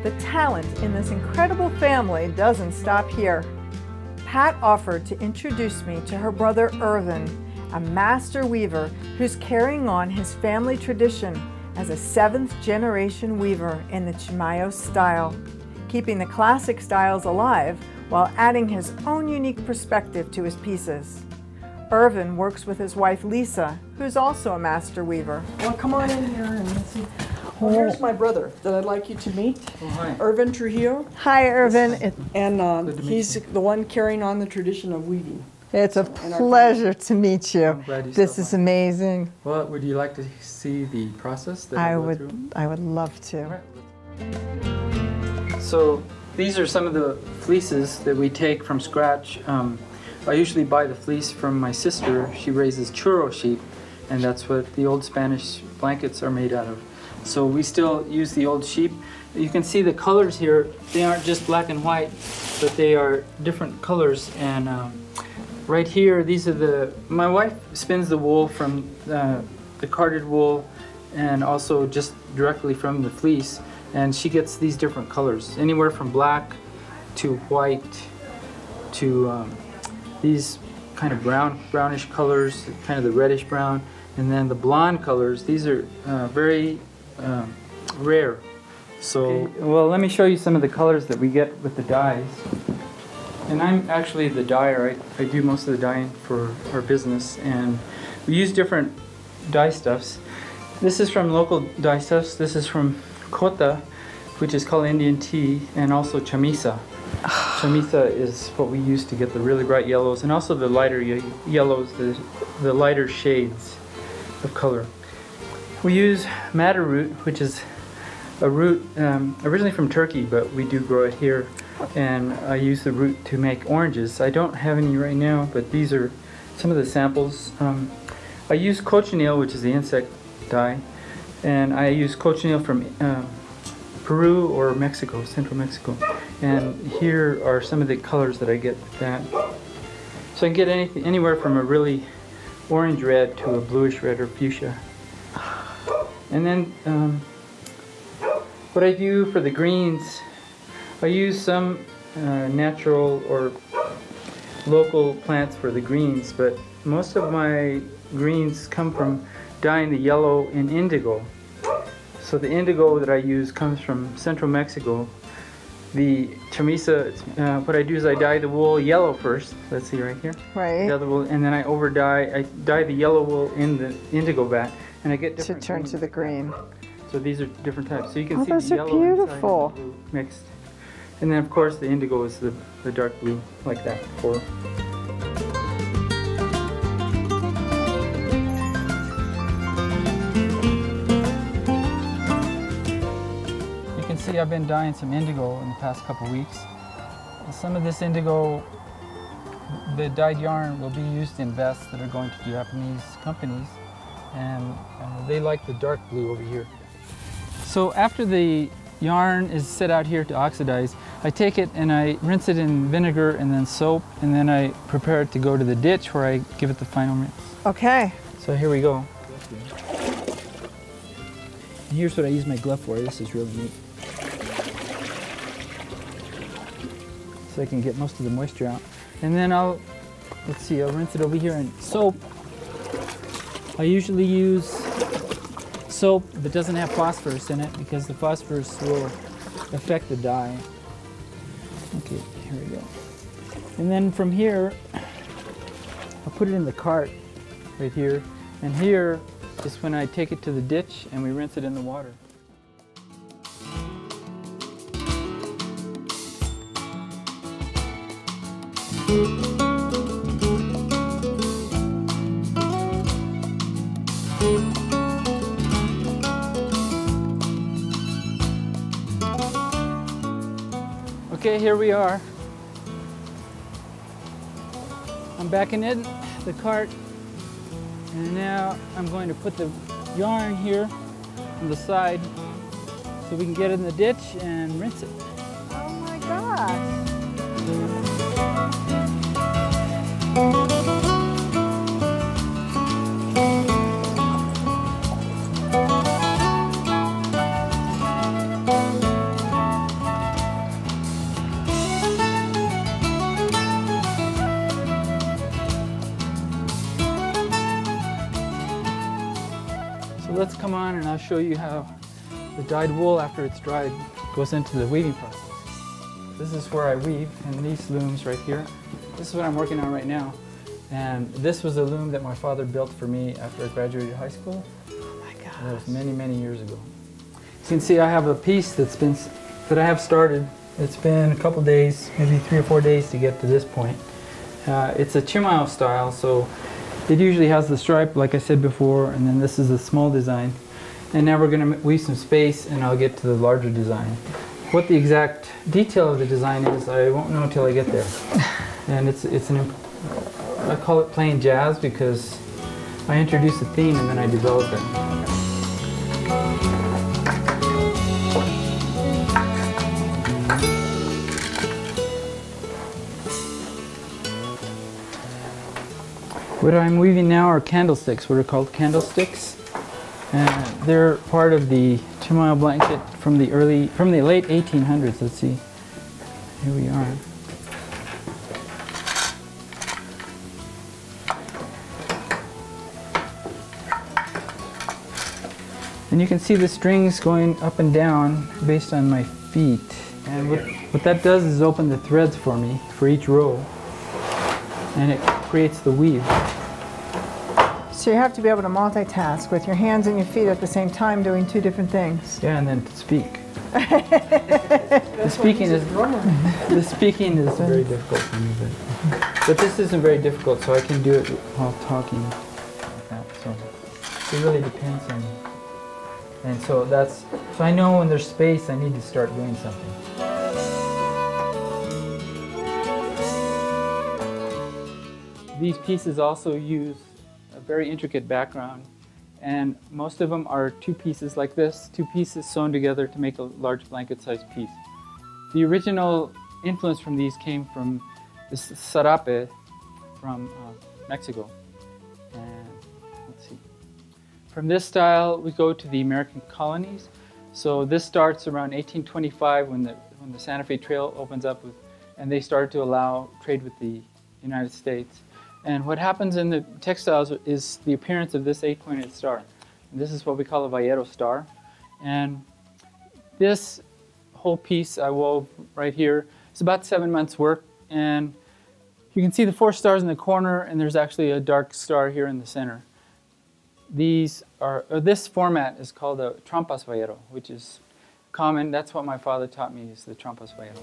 The talent in this incredible family doesn't stop here. Pat offered to introduce me to her brother Irvin, a master weaver who's carrying on his family tradition as a 7th-generation weaver in the Chimayo style, keeping the classic styles alive while adding his own unique perspective to his pieces. Irvin works with his wife Lisa, who's also a master weaver. Well, come on in here and let's see. Well, here's my brother that I'd like you to meet, Irvin Trujillo. Hi, Irvin. And he's the one carrying on the tradition of weaving. It's a pleasure to meet you. I'm glad you This stopped is by. amazing. Well, would you like to see the process that I go would through? love to. So these are some of the fleeces that we take from scratch. I usually buy the fleece from my sister. She raises churro sheep, and that's what the old Spanish blankets are made out of. So we still use the old sheep. You can see the colors here. They aren't just black and white, but they are different colors. And right here, these are my wife spins the wool from the carded wool and also just directly from the fleece. And she gets these different colors, anywhere from black to white to these kind of brownish colors, kind of the reddish brown. And then the blonde colors, these are very rare. So, okay, well, let me show you some of the colors that we get with the dyes. And I'm actually the dyer. I do most of the dyeing for our business, and we use different dye stuffs. This is from local dye stuffs. This is from Kota, which is called Indian tea, and also chamisa. Chamisa is what we use to get the really bright yellows, and also the lighter yellows, the lighter shades of color. We use madder root, which is a root originally from Turkey, but we do grow it here. And I use the root to make oranges. I don't have any right now, but these are some of the samples. I use cochineal, which is the insect dye, and I use cochineal from Peru or Mexico, central Mexico. And here are some of the colors that I get with that. So I can get anywhere from a really orange red to a bluish red or fuchsia. And then what I do for the greens, I use some natural or local plants for the greens, but most of my greens come from dyeing the yellow in indigo. So the indigo that I use comes from central Mexico. The chamisa, what I do is I dye the wool yellow first. Let's see right here. Right. The other wool, and then I I dye the yellow wool in the indigo vat, and I get different To turn to the green. So these are different types. So you can see those the are yellow beautiful. inside and the blue mixed. And then of course the indigo is the dark blue, like that. You can see I've been dyeing some indigo in the past couple weeks. Some of this indigo, the dyed yarn, will be used in vests that are going to Japanese companies, and they like the dark blue over here. So after the yarn is set out here to oxidize, I take it and I rinse it in vinegar and then soap, and then I prepare it to go to the ditch where I give it the final rinse. Okay. So here we go. And here's what I use my glove for. This is really neat. So I can get most of the moisture out. And then I'll rinse it over here in soap. I usually use soap that doesn't have phosphorus in it because the phosphorus will affect the dye. Okay, here we go. And then from here, I'll put it in the cart right here. And here is when I take it to the ditch and we rinse it in the water. Okay, here we are. I'm backing in the cart, and now I'm going to put the yarn here on the side so we can get it in the ditch and rinse it. Oh my gosh. let's come on and I'll show you how the dyed wool, after it's dried, goes into the weaving process. This is where I weave in these looms right here. This is what I'm working on right now. And this was a loom that my father built for me after I graduated high school. Oh my gosh. That was many, many years ago. You can see I have a piece that I have started. It's been a couple days, maybe 3 or 4 days to get to this point. It's a Chimayo style, so it usually has the stripe, like I said before, and then this is a small design. And now we're going to weave some space, and I'll get to the larger design. What the exact detail of the design is, I won't know until I get there. And I call it playing jazz because I introduce a theme and then I develop it. What I'm weaving now are candlesticks, what are called candlesticks. And they're part of the Chimayo blanket from the late 1800s. Let's see. Here we are. And you can see the strings going up and down based on my feet. And what that does is open the threads for me for each row. And it creates the weave. So you have to be able to multitask with your hands and your feet at the same time doing 2 different things. Yeah, and then to speak. The speaking is very difficult for me, but this isn't very difficult, so I can do it while talking like that. So it really depends on. And so I know when there's space, I need to start doing something. These pieces also use a very intricate background, and most of them are 2 pieces like this, 2 pieces sewn together to make a large blanket-sized piece. The original influence from these came from the sarape from Mexico. And let's see. From this style, we go to the American colonies. So this starts around 1825 when the Santa Fe Trail opens up, and they started to allow trade with the United States. And what happens in the textiles is the appearance of this 8-pointed star. And this is what we call a vallero star. And this whole piece I wove right here is about 7 months' work. And you can see the 4 stars in the corner, and there's actually a dark star here in the center. This format is called a trampas vallero, which is common. That's what my father taught me, is the trampas vallero.